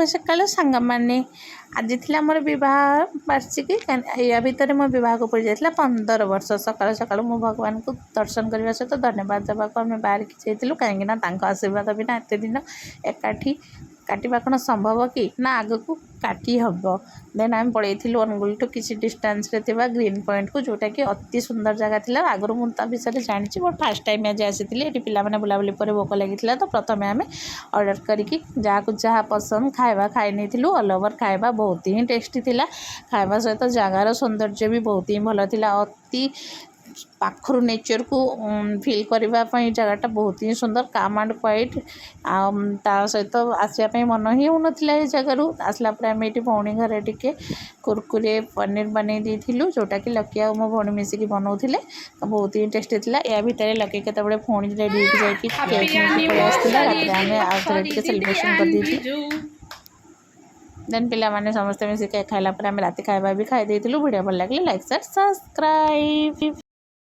सकाल सांग मैंने आज थी मोर बह बार्षिकी या भितर मो बह को पड़ जाता 15 वर्ष सकाल सकाल मो भगवान को दर्शन करने सहित धन्यवाद देवा आम बाहर जाइलु कहीं आशीर्वाद बिना एत दिन एकाठी काटा कौन संभव कि ना आग को काटी हम देन आम पलू अनुगुल टू किसी डिस्टेंस रे थिबा ग्रीन पॉइंट को जोटा कि अति सुंदर जगह थिला आगु मुझे विषय जानी बट फास्ट टाइम आज आसी ये पिलाने बुलाबुली पर भोक लगी तो प्रथम आम ऑर्डर करके जहाँ जहाँ पसंद खाଇବା खाई नहीं ऑल ओवर खाଇବା बहुत ही टेस्टी थिला खाଇବା सहित जगार सौंदर्य भी बहुत ही भल थिला अति पाखर नेचर को फिल करने जगहटा बहुत ही सुंदर काम एंड क्वाइट ता सहित आसवाई मन ही हो नाला ये जगार आसला आम ये भौणी घर टिके कुरकुरे पनीर बन देलु जोटा कि लकी आ मो भौणी मिसिकी बनाऊे तो बहुत ही टेस्टी था या भितर लकी केतबे पुणी रेडी सेलिब्रेशन कर देन पिला माने समस्त मिसिक खाइला आम राति खाଇବା भी खाई वीडियो भल लगे लाइक शेयर सब्सक्राइब।